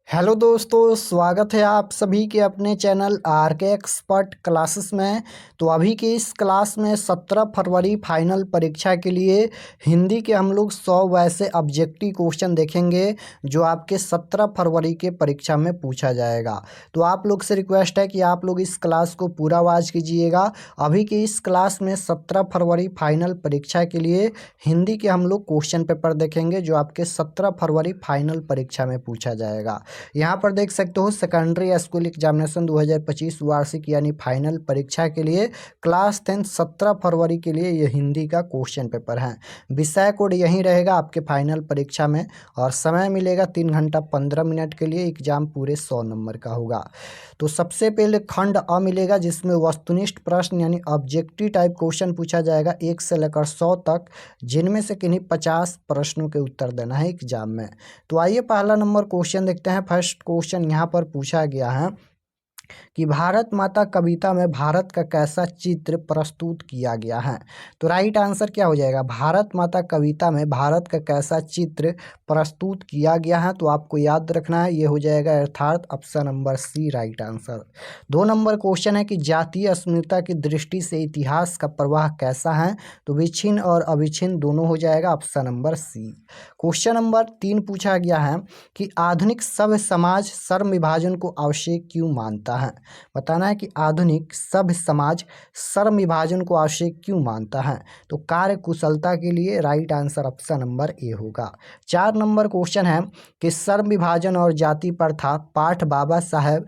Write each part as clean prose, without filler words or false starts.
Hello दोस्तों, स्वागत है आप सभी के अपने चैनल आर के एक्सपर्ट क्लासेस में। तो अभी की इस क्लास में 17 फरवरी फाइनल परीक्षा के लिए हिंदी के हम लोग 100 वैसे ऑब्जेक्टिव क्वेश्चन देखेंगे जो आपके 17 फरवरी के परीक्षा में पूछा जाएगा। तो आप लोग से रिक्वेस्ट है कि आप लोग इस क्लास को पूरा वॉच कीजिएगा। अभी की इस क्लास में 17 फरवरी फाइनल परीक्षा के लिए हिंदी के हम लोग क्वेश्चन पेपर देखेंगे जो आपके 17 फरवरी फाइनल परीक्षा में पूछा जाएगा। यहाँ पर देख सकते हो सेकेंडरी स्कूल एग्जामिनेशन 2025 वार्षिक यानी फाइनल परीक्षा के लिए क्लास 10 17 फरवरी के लिए ये हिंदी का क्वेश्चन पेपर है। विषय कोड यही रहेगा आपके फाइनल परीक्षा में और समय मिलेगा 3 घंटा 15 मिनट के लिए। एग्जाम पूरे 100 नंबर का होगा। तो सबसे पहले खंड अ मिलेगा जिसमें वस्तुनिष्ठ प्रश्न यानी ऑब्जेक्टिव टाइप क्वेश्चन पूछा जाएगा 1 से लेकर 100 तक, जिनमें से किन्हीं 50 प्रश्नों के उत्तर देना है एग्जाम में। तो आइए पहला नंबर क्वेश्चन देखते हैं। फर्स्ट क्वेश्चन यहाँ पर पूछा गया है कि भारत माता कविता में भारत का कैसा चित्र प्रस्तुत किया गया है। तो राइट आंसर क्या हो जाएगा, भारत माता कविता में भारत का कैसा चित्र प्रस्तुत किया गया है। तो आपको याद रखना है, ये हो जाएगा अर्थात option number C right answer. 2 number question है कि जातीय अस्मिता की दृष्टि से इतिहास का प्रवाह कैसा है। तो विच्छिन्न और अविच्छिन्न दोनों हो जाएगा, option number C. Question number 3 पूछा गया है कि आधुनिक सभ्य समाज श्रम विभाजन को आवश्यक क्यों मानता है। बताना है कि आधुनिक सभ्य समाज श्रम विभाजन को आवश्यक क्यों मानता है। तो कार्य कुशलता के लिए right answer option number A होगा। 4 नंबर क्वेश्चन है कि श्रम विभाजन और जाति प्रथा पाठ बाबा साहेब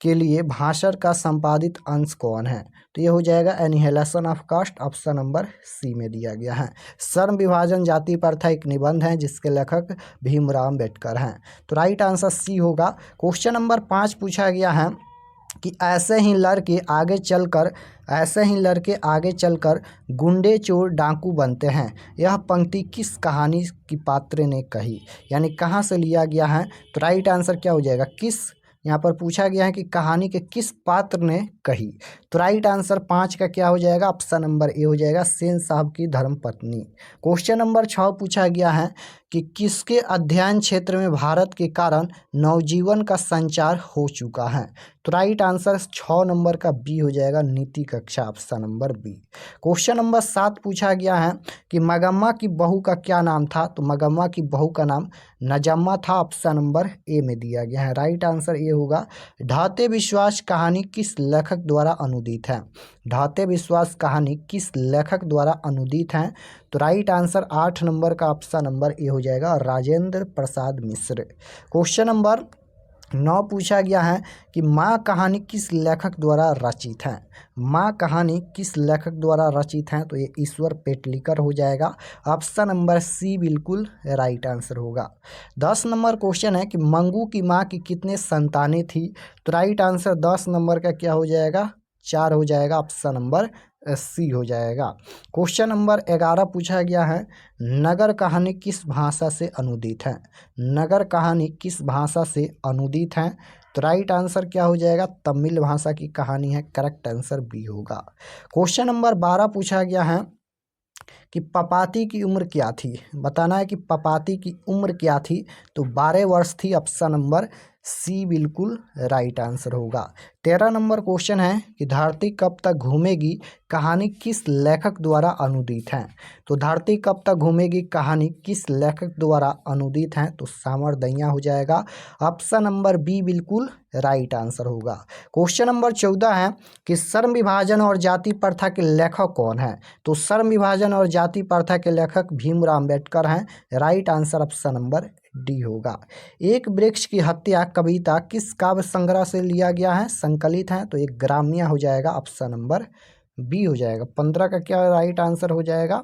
के लिए भाषण का संपादित अंश कौन है। तो ये हो जाएगा annihilation of caste, option number C में दिया गया है। श्रम विभाजन जाति प्रथा एक निबंध है जिसके लेखक भीमराव अम्बेडकर हैं। तो राइट आंसर सी होगा। क्वेश्चन नंबर 5 पूछा गया है कि ऐसे ही लड़के आगे चलकर गुंडे चोर डाकू बनते हैं। यह पंक्ति किस कहानी की पात्र ने कही, यानी कहाँ से लिया गया है। तो राइट आंसर क्या हो जाएगा, किस, यहाँ पर पूछा गया है कि कहानी के किस पात्र ने कही। तो राइट आंसर 5 का क्या हो जाएगा, ऑप्शन नंबर ए हो जाएगा, सेन साहब की धर्मपत्नी। क्वेश्चन नंबर 6 पूछा गया है कि किसके अध्ययन क्षेत्र में भारत के कारण नवजीवन का संचार हो चुका है। तो राइट आंसर 6 नंबर का बी हो जाएगा, नीति कक्षा, option number B. Question number 7 पूछा गया है कि मगम्मा की बहू का क्या नाम था। तो मगम्मा की बहू का नाम नजम्मा था, ऑप्शन नंबर ए में दिया गया है। राइट आंसर ए होगा। ढाते विश्वास कहानी किस लेखक द्वारा अनुदित है। ढाते विश्वास कहानी किस लेखक द्वारा अनुदित है। तो राइट आंसर 8 नंबर का ऑप्शन नंबर ए हो जाएगा, राजेंद्र प्रसाद मिश्र। क्वेश्चन नंबर 9 पूछा गया है कि माँ कहानी किस लेखक द्वारा रचित है। माँ कहानी किस लेखक द्वारा रचित है। तो ये ईश्वर पेटलिकर हो जाएगा, ऑप्शन नंबर सी बिल्कुल राइट आंसर होगा। 10 नंबर क्वेश्चन है कि मंगू की माँ की कितने संतानें थी। तो राइट आंसर 10 नंबर का क्या हो जाएगा, 4 हो जाएगा, ऑप्शन नंबर सी हो जाएगा। क्वेश्चन नंबर 11 पूछा गया है नगर कहानी किस भाषा से अनुदित है। नगर कहानी किस भाषा से अनुदित है। तो राइट आंसर क्या हो जाएगा, तमिल भाषा की कहानी है, करेक्ट आंसर बी होगा। क्वेश्चन नंबर 12 पूछा गया है कि पपाती की उम्र क्या थी। बताना है कि पपाती की उम्र क्या थी। तो 12 वर्ष थी, ऑप्शन नंबर सी बिल्कुल राइट आंसर होगा। 13 नंबर क्वेश्चन है कि धरती कब तक घूमेगी कहानी किस लेखक द्वारा अनुदित है। तो धरती कब तक घूमेगी कहानी किस लेखक द्वारा अनुदित है। तो सामरदैया हो जाएगा, ऑप्शन नंबर बी बिल्कुल राइट आंसर होगा। क्वेश्चन नंबर 14 है कि श्रम विभाजन और जाति प्रथा के लेखक कौन है। तो श्रम विभाजन और जाति प्रथा के लेखक भीमराव अम्बेडकर हैं। Right answer option number D होगा। एक वृक्ष की हत्या कविता किस काव्य संग्रह से लिया गया है, संकलित है। तो एक ग्राम्य हो जाएगा, ऑप्शन नंबर बी हो जाएगा। 15 का क्या राइट आंसर हो जाएगा,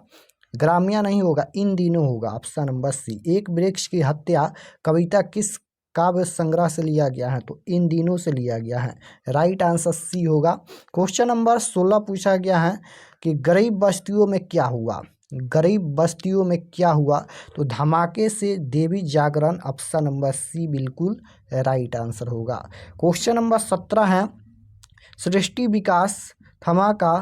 ग्राम्य नहीं होगा, इन दिनों होगा, ऑप्शन नंबर सी। एक वृक्ष की हत्या कविता किस काव्य संग्रह से लिया गया है। तो इन दिनों से लिया गया है, राइट आंसर सी होगा। क्वेश्चन नंबर 16 पूछा गया है कि गरीब बस्तियों में क्या हुआ। गरीब बस्तियों में क्या हुआ। तो धमाके से देवी जागरण, ऑप्शन नंबर सी बिल्कुल राइट आंसर होगा। क्वेश्चन नंबर 17 है सृष्टि विकास थमा का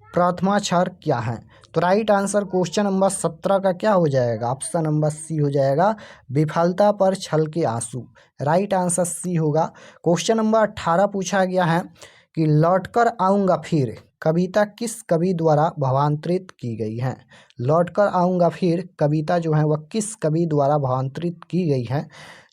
प्रथमाक्षर क्या है। तो राइट आंसर क्वेश्चन नंबर 17 का क्या हो जाएगा? ऑप्शन नंबर सी हो जाएगा, विफलता पर छल के आंसू। राइट आंसर सी होगा। क्वेश्चन नंबर 18 पूछा गया है कि लौटकर आऊँगा फिर कविता किस कवि द्वारा भावांतरित की गई है? लौटकर आऊँगा फिर कविता जो है वह किस कवि द्वारा भावांतरित की गई है?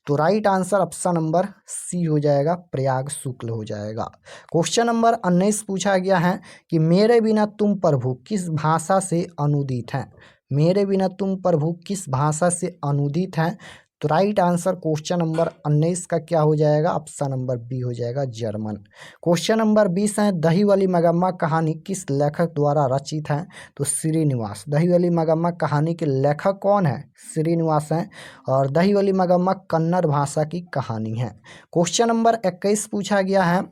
तो right answer option number C हो जाएगा, प्रयाग शुक्ल हो जाएगा। क्वेश्चन नंबर 19 पूछा गया है कि मेरे बिना तुम प्रभु किस भाषा से अनुदित हैं? मेरे बिना तुम प्रभु किस भाषा से अनुदित हैं? तो राइट आंसर क्वेश्चन नंबर 19 का क्या हो जाएगा? ऑप्शन नंबर बी हो जाएगा, जर्मन। क्वेश्चन नंबर 20 है, दही वाली मगम्मा कहानी किस लेखक द्वारा रचित है? तो श्रीनिवास। दही वाली मगम्मा कहानी के लेखक कौन है? श्रीनिवास हैं। और दही वाली मगम्मा कन्नड़ भाषा की कहानी है। क्वेश्चन नंबर 21 पूछा गया है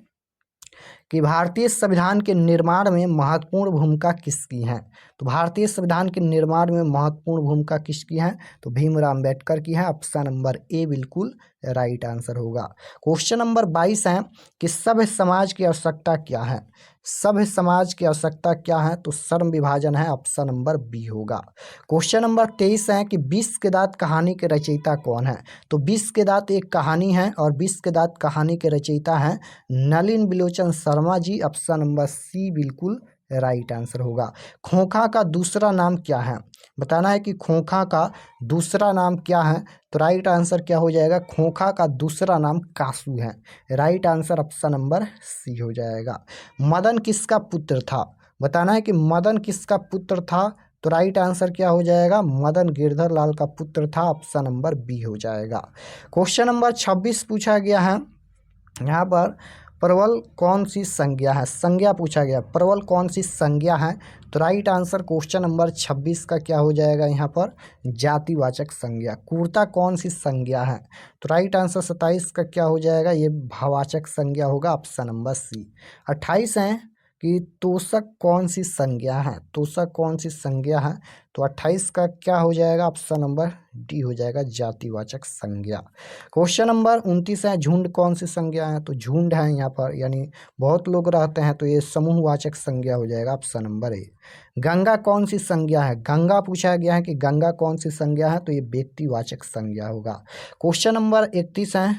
कि भारतीय संविधान के निर्माण में महत्वपूर्ण भूमिका किसकी है? तो भारतीय संविधान के निर्माण में महत्वपूर्ण भूमिका किसकी है? तो भीमराव अम्बेडकर की है। ऑप्शन नंबर ए बिल्कुल राइट आंसर होगा। क्वेश्चन नंबर 22 है कि सभ्य समाज की आवश्यकता क्या है? सभ्य समाज की आवश्यकता क्या है? तो श्रम विभाजन है। ऑप्शन नंबर बी होगा। क्वेश्चन नंबर 23 है कि 20 के दांत कहानी के रचयिता कौन है? तो 20 के दांत एक कहानी है और 20 के दांत कहानी के रचयिता हैं नलिन बिलोचन शर्मा जी। ऑप्शन नंबर सी बिल्कुल राइट आंसर होगा। खोखा का दूसरा नाम क्या है? बताना है कि खोखा का दूसरा नाम क्या है? तो राइट आंसर क्या हो जाएगा? खोखा का दूसरा नाम कासू है। Right answer option number C हो जाएगा। मदन किसका पुत्र था? बताना है कि मदन किसका पुत्र था? तो राइट आंसर क्या हो जाएगा? मदन गिरधर लाल का पुत्र था। ऑप्शन नंबर बी हो जाएगा। क्वेश्चन नंबर 26 पूछा गया है, यहाँ पर प्रबल कौन सी संज्ञा है? संज्ञा पूछा गया, प्रबल कौन सी संज्ञा है? तो राइट आंसर क्वेश्चन नंबर 26 का क्या हो जाएगा? यहाँ पर जातिवाचक संज्ञा। क्रूरता कौन सी संज्ञा है? तो राइट आंसर 27 का क्या हो जाएगा? ये भाववाचक संज्ञा होगा। ऑप्शन नंबर सी। 28 है कि तोषक कौन सी संज्ञा है? तोषक कौन सी संज्ञा है? तो 28 का क्या हो जाएगा? ऑप्शन नंबर डी हो जाएगा, जातिवाचक संज्ञा। क्वेश्चन नंबर 29 है, झुंड कौन सी संज्ञा है? तो झुंड है यहाँ पर, यानी बहुत लोग रहते हैं, तो ये समूहवाचक संज्ञा हो जाएगा। Option number A. गंगा कौन सी संज्ञा है? गंगा पूछा गया है कि गंगा कौन सी संज्ञा है? तो ये व्यक्तिवाचक संज्ञा होगा। क्वेश्चन नंबर 31 है,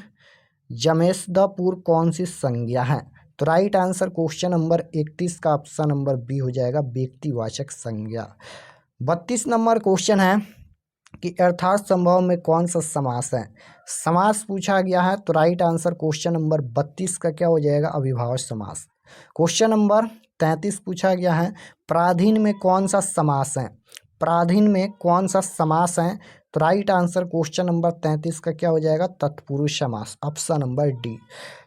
जमेशदापुर कौन सी संज्ञा है? तो राइट आंसर क्वेश्चन नंबर 31 का ऑप्शन नंबर बी हो जाएगा, व्यक्तिवाचक संज्ञा। 32 नंबर क्वेश्चन है कि अर्थात संभव में कौन सा समास है? समास पूछा गया है, तो राइट आंसर क्वेश्चन नंबर 32 का क्या हो जाएगा? अविभाज्य समास। क्वेश्चन नंबर 33 पूछा गया है, प्राधीन में कौन सा समास है? प्राधीन में कौन सा समास है? तो राइट आंसर क्वेश्चन नंबर 33 का क्या हो जाएगा? तत्पुरुष समास। Option number D.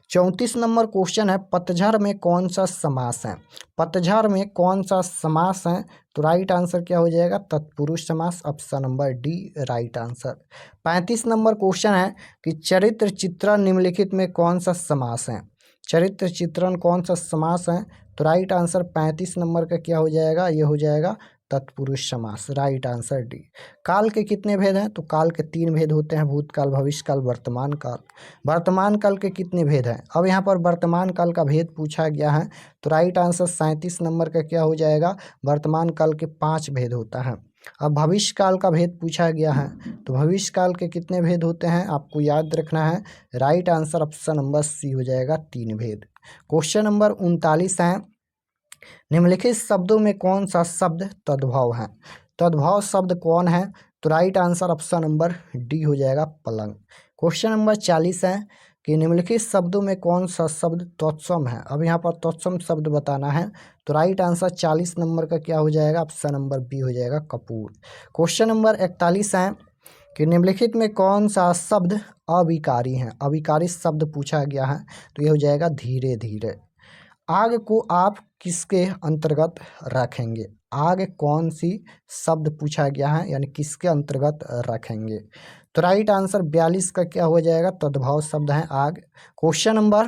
34 number question है, पतझड़ में कौन सा समास है? पतझड़ में कौन सा समास है? तो राइट आंसर क्या हो जाएगा? तत्पुरुष समास। Option number D right answer. 35 number question है कि चरित्र चित्रण निम्नलिखित में कौन सा समास है? चरित्र चित्रण कौन सा समास है? तो राइट आंसर 35 नंबर का क्या हो जाएगा? ये हो जाएगा तत्पुरुष समास। Right answer D. काल के कितने भेद हैं? तो काल के 3 भेद होते हैं, भूतकाल, भविष्यकाल, वर्तमान काल। वर्तमान काल के कितने भेद हैं? अब यहाँ पर वर्तमान काल का भेद पूछा गया है, तो राइट आंसर 37 नंबर का क्या हो जाएगा? वर्तमान काल के 5 भेद होता है। अब भविष्य काल का भेद पूछा गया है, तो भविष्य काल के कितने भेद होते हैं? आपको याद रखना है। Right answer option number C हो जाएगा, 3 भेद। क्वेश्चन नंबर 39 है, निम्नलिखित शब्दों में कौन सा शब्द तद्भव है? तद्भव शब्द कौन है? तो right answer option number D हो जाएगा, पलंग। क्वेश्चन नंबर 40 है कि निम्नलिखित शब्दों में कौन सा शब्द तत्सम है? अब यहाँ पर तत्सम शब्द बताना है, तो राइट आंसर 40 नंबर का क्या हो जाएगा? ऑप्शन नंबर बी हो जाएगा, कपूर। क्वेश्चन नंबर 41 है कि निम्नलिखित में कौन सा शब्द अविकारी है? अविकारी शब्द पूछा गया है, तो ये हो जाएगा धीरे धीरे। आग को आप किसके अंतर्गत रखेंगे? आग कौन सी शब्द पूछा गया है, यानी किसके अंतर्गत रखेंगे? तो राइट आंसर 42 का क्या हो जाएगा? तद्भव शब्द है आग। क्वेश्चन नंबर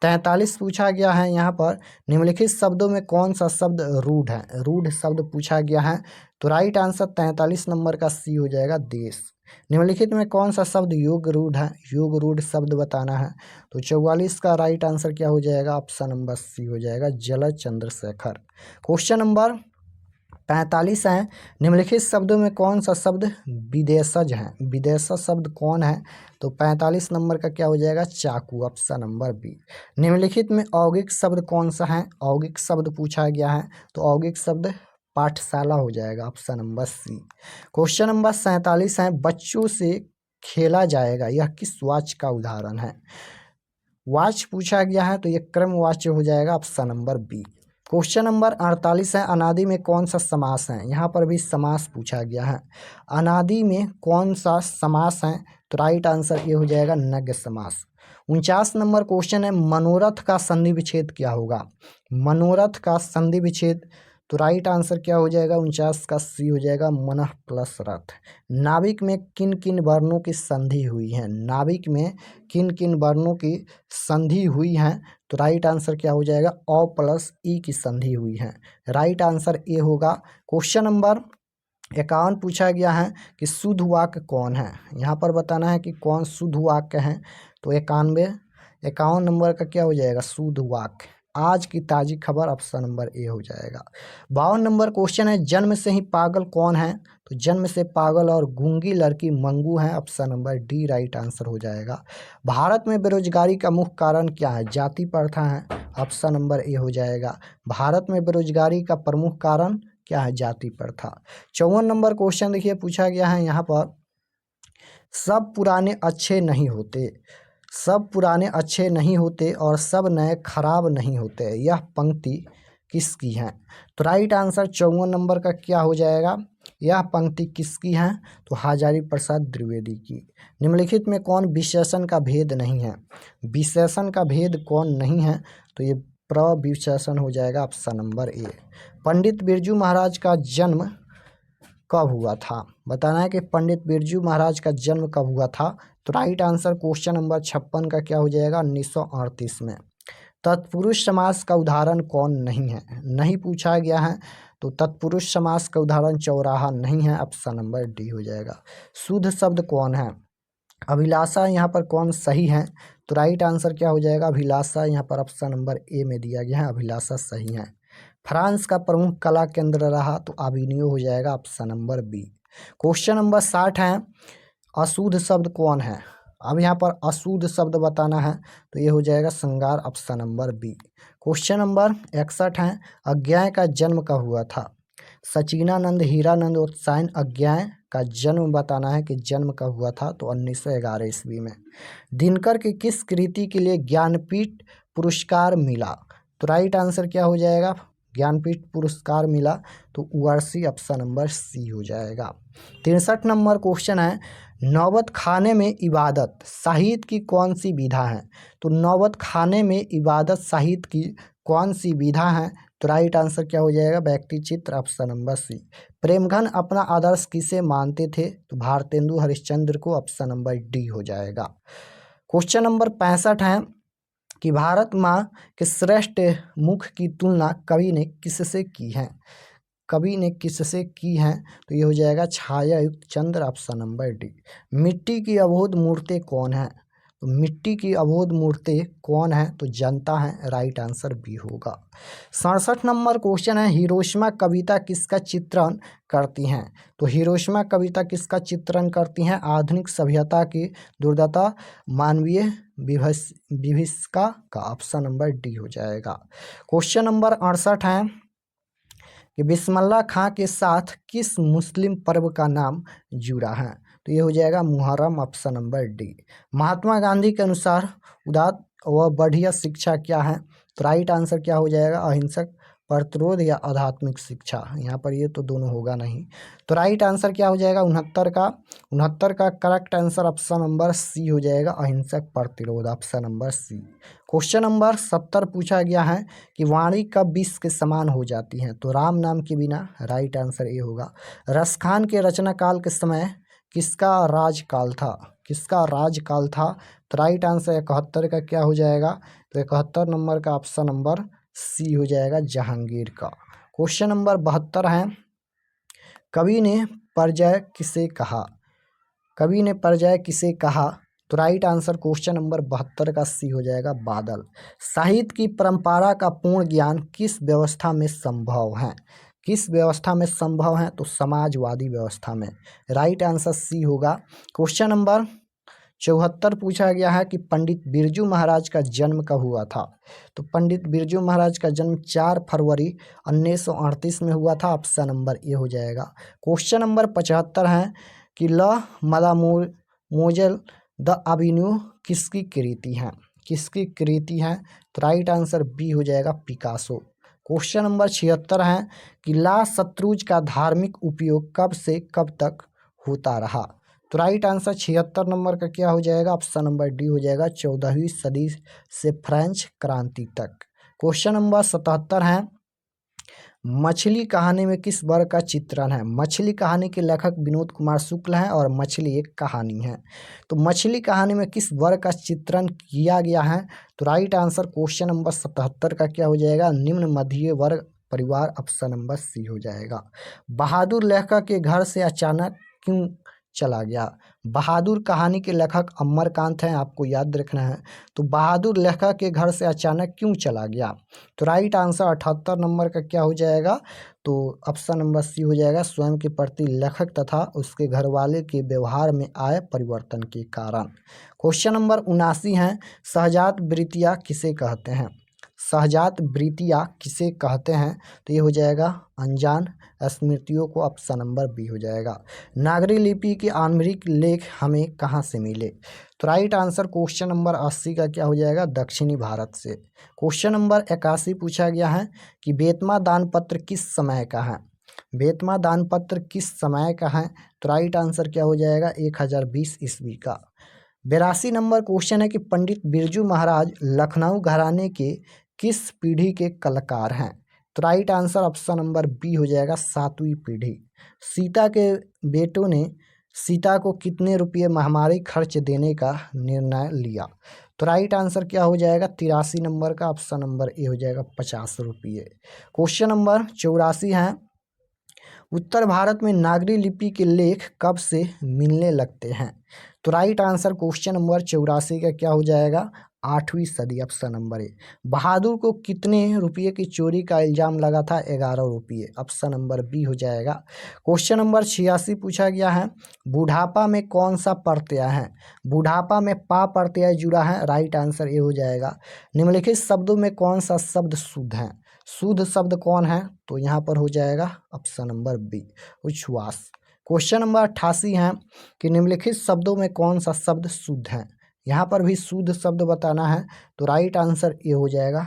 43 पूछा गया है, यहाँ पर निम्नलिखित शब्दों में कौन सा शब्द रूढ़ है? रूढ़ शब्द पूछा गया है, तो राइट आंसर 43 नंबर का सी हो जाएगा, देश। निम्नलिखित में कौन सा शब्द योग रूढ़ है? योग रूढ़ शब्द बताना है, तो 44 का राइट आंसर क्या हो जाएगा? ऑप्शन नंबर सी हो जाएगा, जलज चंद्रशेखर। क्वेश्चन नंबर 45 है, निम्नलिखित शब्दों में कौन सा शब्द विदेशज है? विदेशज शब्द कौन है? तो 45 नंबर का क्या हो जाएगा? चाकू, ऑप्शन नंबर बी। निम्नलिखित में औगिक शब्द कौन सा है? औगिक शब्द पूछा गया है, तो औगिक शब्द पाठशाला हो जाएगा, option number C. Question number 47 है, बच्चों से खेला जाएगा, यह किस वाच का उदाहरण है? वाच पूछा गया है, तो यह क्रम वाच्य हो जाएगा, option number B. Question number 48 है, अनादि में कौन सा समास है? यहाँ पर भी समास पूछा गया है। अनादि में कौन सा समास है? तो राइट आंसर ये हो जाएगा नग्न समास। 49 नंबर क्वेश्चन है, मनोरथ का संधि विच्छेद क्या होगा? मनोरथ का संधि विच्छेद, तो राइट आंसर क्या हो जाएगा? 49 का सी हो जाएगा, मनः प्लस रथ। नाविक में किन किन वर्णों की संधि हुई है? नाविक में किन किन वर्णों की संधि हुई है? तो राइट आंसर क्या हो जाएगा? अ प्लस ई की संधि हुई है, राइट आंसर ए होगा। क्वेश्चन नंबर 51 पूछा गया है कि शुद्ध वाक्य कौन है? यहाँ पर बताना है कि कौन शुद्ध वाक्य है। तो 51 नंबर का क्या हो जाएगा? शुद्ध वाक्य आज की ताजी खबर, ऑप्शन नंबर ए हो जाएगा। 52 नंबर क्वेश्चन है, जन्म से ही पागल कौन है? तो जन्म से पागल और गूंगी लड़की मंगू है, option number D right answer हो जाएगा। भारत में बेरोजगारी का मुख्य कारण क्या है? जाति प्रथा है, ऑप्शन नंबर ए हो जाएगा। भारत में बेरोजगारी का प्रमुख कारण क्या है? जाति प्रथा। 54 नंबर क्वेश्चन देखिए पूछा गया है यहाँ पर, सब पुराने अच्छे नहीं होते, सब पुराने अच्छे नहीं होते और सब नए खराब नहीं होते, यह पंक्ति किसकी है? तो राइट आंसर 54 नंबर का क्या हो जाएगा? यह पंक्ति किसकी है? तो हजारी प्रसाद द्विवेदी की। निम्नलिखित में कौन विशेषण का भेद नहीं है? विशेषण का भेद कौन नहीं है? तो ये प्रविशेषण हो जाएगा, option number A. Pandit Birju Maharaj का जन्म कब हुआ था? बताना है कि पंडित बिरजू महाराज का जन्म कब हुआ था। तो राइट आंसर क्वेश्चन नंबर 56 का क्या हो जाएगा? 1938 में। तत्पुरुष समास का उदाहरण कौन नहीं है? नहीं पूछा गया है, तो तत्पुरुष समास का उदाहरण चौराहा नहीं है, ऑप्शन नंबर डी हो जाएगा। शुद्ध शब्द कौन है? अभिलाषा यहाँ पर कौन सही है? तो राइट आंसर क्या हो जाएगा? अभिलाषा यहाँ पर ऑप्शन नंबर ए में दिया गया है, अभिलाषा सही है। फ्रांस का प्रमुख कला केंद्र रहा, तो अभिनयो हो जाएगा, option number B. Question number 60 है, अशुद्ध शब्द कौन है? अब यहाँ पर अशुद्ध शब्द बताना है, तो ये हो जाएगा श्रृंगार, option number B. Question number 61 है, अज्ञाय का जन्म कब हुआ था? सचिनानंद, हीरानंद उत्साइन अज्ञाय का जन्म बताना है कि जन्म कब हुआ था। तो 1911 ईस्वी में। दिनकर की किस कृति के लिए ज्ञानपीठ पुरस्कार मिला? तो राइट आंसर क्या हो जाएगा? ज्ञानपीठ पुरस्कार मिला, तो उर्वशी, ऑप्शन नंबर सी हो जाएगा। 63 नंबर क्वेश्चन है, नौबत खाने में इबादत साहित्य की कौन सी विधा है? तो नौबत खाने में इबादत साहित्य की कौन सी विधा है? तो राइट आंसर क्या हो जाएगा? व्यक्ति चित्र, ऑप्शन नंबर सी। प्रेमघन अपना आदर्श किसे मानते थे? तो भारतेंदु हरिश्चंद्र को, ऑप्शन नंबर डी हो जाएगा। क्वेश्चन नंबर 65 है कि भारत माँ के श्रेष्ठ मुख की तुलना कवि ने किससे की है? कवि ने किससे की है? तो ये हो जाएगा छायायुक्त चंद्र, ऑप्शन नंबर डी। मिट्टी की अबोध मूर्ति कौन है? तो मिट्टी की अबोध मूर्ति कौन है? तो जनता है, राइट आंसर बी होगा। 67 नंबर क्वेश्चन है, हिरोशिमा कविता किसका चित्रण करती हैं? तो हिरोशिमा कविता किसका चित्रण करती हैं? आधुनिक सभ्यता की दुर्दशा, मानवीय विभीषिका का, ऑप्शन नंबर डी हो जाएगा। क्वेश्चन नंबर 68 है कि बिस्मिल्लाह खां के साथ किस मुस्लिम पर्व का नाम जुड़ा है? तो ये हो जाएगा Muharram, option number D. Mahatma Gandhi के अनुसार उदात्त व बढ़िया शिक्षा क्या है? तो राइट आंसर क्या हो जाएगा? अहिंसक प्रतिरोध या आध्यात्मिक शिक्षा। यहाँ पर ये तो दोनों होगा नहीं, तो राइट आंसर क्या हो जाएगा? 69 का correct answer option number C हो जाएगा, अहिंसक प्रतिरोध, option number C. Question number 70 पूछा गया है कि वाणी कब विष के समान हो जाती है? तो राम नाम के बिना, राइट आंसर ये होगा। रसखान के रचना काल के समय किसका राजकाल था? किसका राजकाल था? तो राइट आंसर 71 का क्या हो जाएगा? तो 71 नंबर का ऑप्शन नंबर सी हो जाएगा, जहांगीर का। क्वेश्चन नंबर 72 है, कवि ने परिजय किसे कहा? कवि ने परिजय किसे कहा? तो राइट आंसर क्वेश्चन नंबर 72 का सी हो जाएगा, बादल। साहित्य की परंपरा का पूर्ण ज्ञान किस व्यवस्था में संभव है? किस व्यवस्था में संभव है? तो समाजवादी व्यवस्था में। राइट आंसर सी होगा। क्वेश्चन नंबर 74 पूछा गया है कि पंडित बिरजू महाराज का जन्म कब हुआ था? तो पंडित बिरजू महाराज का जन्म 4 फरवरी 1938 में हुआ था। ऑप्शन नंबर ए हो जाएगा। क्वेश्चन नंबर 75 है कि ल मादामोजेल द एवेन्यू किसकी कृति है? किसकी कृति है? तो राइट आंसर बी हो जाएगा, पिकासो। क्वेश्चन नंबर 76 है कि ला शत्रुज का धार्मिक उपयोग कब से कब तक होता रहा? तो राइट आंसर 76 नंबर का क्या हो जाएगा? ऑप्शन नंबर डी हो जाएगा, 14वीं सदी से फ्रेंच क्रांति तक। क्वेश्चन नंबर 77 है मछली कहानी में किस वर्ग का चित्रण है? मछली कहानी के लेखक विनोद कुमार शुक्ल हैं और मछली एक कहानी है। तो मछली कहानी में किस वर्ग का चित्रण किया गया है? तो राइट आंसर क्वेश्चन नंबर 77 का क्या हो जाएगा? निम्न मध्यम वर्ग परिवार। ऑप्शन नंबर सी हो जाएगा। बहादुर लेखक के घर से अचानक क्यों चला गया? बहादुर कहानी के लेखक अमरकांत हैं, आपको याद रखना है। तो बहादुर लेखक के घर से अचानक क्यों चला गया? तो राइट आंसर 78 नंबर का क्या हो जाएगा? तो ऑप्शन नंबर सी हो जाएगा, स्वयं के प्रति लेखक तथा उसके घरवाले के व्यवहार में आए परिवर्तन के कारण। क्वेश्चन नंबर 79 है सहजात वृत्तियाँ किसे कहते हैं? सहजात वृत्तियाँ किसे कहते हैं? तो ये हो जाएगा अनजान स्मृतियों को। ऑप्शन नंबर बी हो जाएगा। नागरी लिपि के आंतरिक लेख हमें कहाँ से मिले? तो राइट आंसर क्वेश्चन नंबर 80 का क्या हो जाएगा? दक्षिणी भारत से। क्वेश्चन नंबर 81 पूछा गया है कि बेतमा दानपत्र किस समय का है? बेतमा दानपत्र किस समय का है? तो राइट आंसर क्या हो जाएगा? 1020 ईस्वी का। 82 नंबर क्वेश्चन है कि पंडित बिरजू महाराज लखनऊ घराने के किस पीढ़ी के कलाकार हैं? तो right answer option number B हो जाएगा, 7वीं पीढ़ी। सीता के बेटों ने सीता को कितने रुपये महामारी खर्च देने का निर्णय लिया? तो राइट आंसर क्या हो जाएगा? 83 नंबर का। ऑप्शन नंबर ए हो जाएगा, 50 रुपये। क्वेश्चन नंबर 84 है उत्तर भारत में नागरी लिपि के लेख कब से मिलने लगते हैं? तो राइट आंसर क्वेश्चन नंबर 84 का क्या हो जाएगा? 8वीं सदी। Option number A. बहादुर को कितने रुपये की चोरी का इल्जाम लगा था? 11 रुपये। ऑप्शन नंबर बी हो जाएगा। क्वेश्चन नंबर 86 पूछा गया है बुढ़ापा में कौन सा प्रत्यय है? बुढ़ापा में पा प्रत्यय जुड़ा है। राइट आंसर ए हो जाएगा। निम्नलिखित शब्दों में कौन सा शब्द शुद्ध है? शुद्ध शब्द कौन है? तो यहाँ पर हो जाएगा ऑप्शन नंबर बी, उच्छ्वास। क्वेश्चन नंबर 88 है कि निम्नलिखित शब्दों में कौन सा शब्द शुद्ध है? यहाँ पर भी शुद्ध शब्द बताना है। तो राइट आंसर ये हो जाएगा,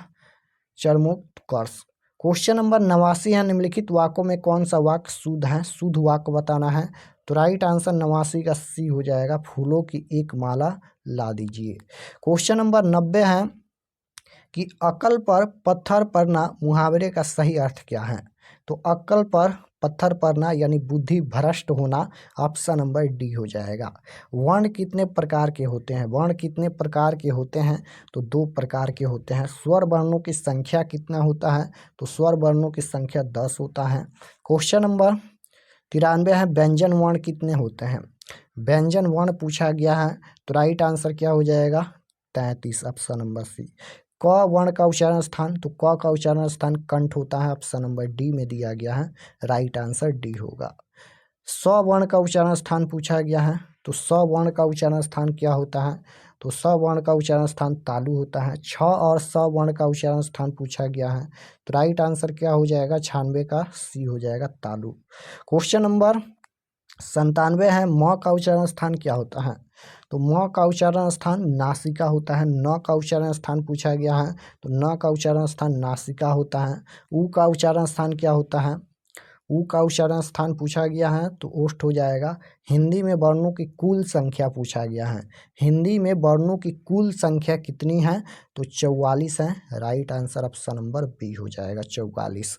चरमोत्कर्ष। क्वेश्चन नंबर 89 है निम्नलिखित वाक्यों में कौन सा वाक्य शुद्ध है? शुद्ध वाक्य बताना है। तो राइट आंसर 89 का सी हो जाएगा, फूलों की एक माला ला दीजिए। क्वेश्चन नंबर 90 है कि अक्ल पर पत्थर पड़ना मुहावरे का सही अर्थ क्या है? तो अक्ल पर पत्थर पड़ना यानी बुद्धि भ्रष्ट होना। ऑप्शन नंबर डी हो जाएगा। वर्ण कितने प्रकार के होते हैं? वर्ण कितने प्रकार के होते हैं? तो 2 प्रकार के होते हैं। स्वर वर्णों की संख्या कितना होता है? तो स्वर वर्णों की संख्या 10 होता है। क्वेश्चन नंबर 93 है व्यंजन वर्ण कितने होते हैं? व्यंजन वर्ण पूछा गया है। तो राइट आंसर क्या हो जाएगा? 33। Option number C. क वर्ण का उच्चारण स्थान, तो क का उच्चारण स्थान कंठ होता है। ऑप्शन नंबर डी में दिया गया है। राइट आंसर डी होगा। स वर्ण का उच्चारण स्थान पूछा गया है। तो स वर्ण का उच्चारण स्थान क्या होता है? तो स वर्ण का उच्चारण स्थान तालु होता है। छ और स वर्ण का उच्चारण स्थान पूछा गया है। तो राइट आंसर क्या हो जाएगा? 96 का सी हो जाएगा, तालु। क्वेश्चन नंबर 97 है म का उच्चारण स्थान क्या होता है? तो म का उच्चारण स्थान नासिका होता है। न का उच्चारण स्थान पूछा गया है। तो न का उच्चारण स्थान नासिका होता है। उ का उच्चारण स्थान क्या होता है? उ का उच्चारण स्थान पूछा गया है तो ओष्ठ हो जाएगा। हिंदी में वर्णों की कुल संख्या पूछा गया है। हिंदी में वर्णों की कुल संख्या कितनी है? तो 44 है। Right answer option number B हो जाएगा, 44।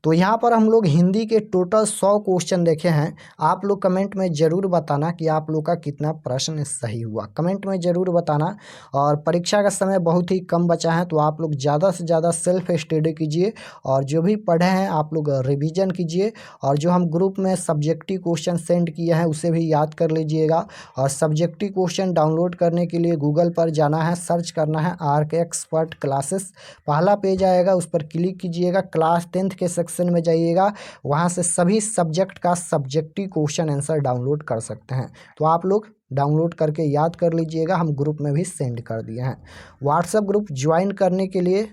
तो यहाँ पर हम लोग हिंदी के टोटल 100 क्वेश्चन देखे हैं। आप लोग कमेंट में ज़रूर बताना कि आप लोग का कितना प्रश्न सही हुआ, कमेंट में ज़रूर बताना। और परीक्षा का समय बहुत ही कम बचा है, तो आप लोग ज़्यादा से ज़्यादा सेल्फ स्टडी कीजिए और जो भी पढ़े हैं आप लोग रिवीजन कीजिए लीजिए। और जो हम ग्रुप में सब्जेक्टिव क्वेश्चन सेंड किए हैं उसे भी याद कर लीजिएगा। और सब्जेक्टिव क्वेश्चन डाउनलोड करने के लिए गूगल पर जाना है, सर्च करना है आर्क एक्सपर्ट क्लासेस। पहला पेज आएगा, उस पर क्लिक कीजिएगा, क्लास 10th के सेक्शन में जाइएगा, वहाँ से सभी सब्जेक्ट का सब्जेक्टिव क्वेश्चन आंसर डाउनलोड कर सकते हैं। तो आप लोग डाउनलोड करके याद कर लीजिएगा, हम ग्रुप में भी सेंड कर दिए हैं। व्हाट्सएप ग्रुप ज्वाइन करने के लिए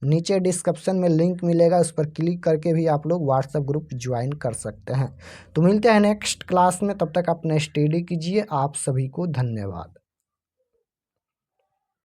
नीचे डिस्क्रिप्शन में लिंक मिलेगा, उस पर क्लिक करके भी आप लोग व्हाट्सएप ग्रुप ज्वाइन कर सकते हैं। तो मिलते हैं नेक्स्ट क्लास में, तब तक अपना स्टडी कीजिए। आप सभी को धन्यवाद।